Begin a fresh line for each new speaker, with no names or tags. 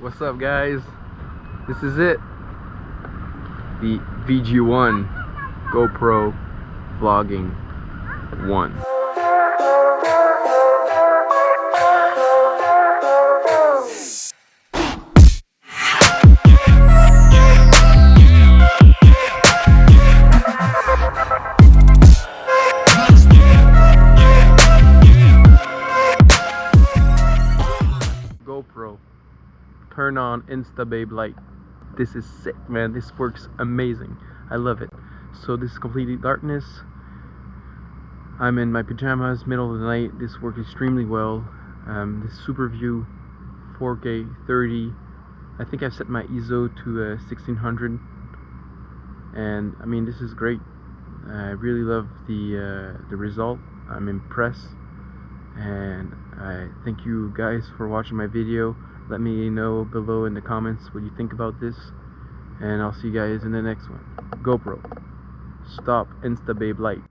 What's up, guys? This is it. The VG1 GoPro Vlogging 1. GoPro, turn on Instababe light. This is sick, man. This works amazing. I love it. So this is completely darkness. I'm in my pajamas, middle of the night. This works extremely well. This super view, 4K 30. I think I've set my ISO to 1600, and I mean, this is great. I really love the result. I'm impressed, and I thank you guys for watching my video. Let me know below in the comments what you think about this, and I'll see you guys in the next one. GoPro, stop Instababe light.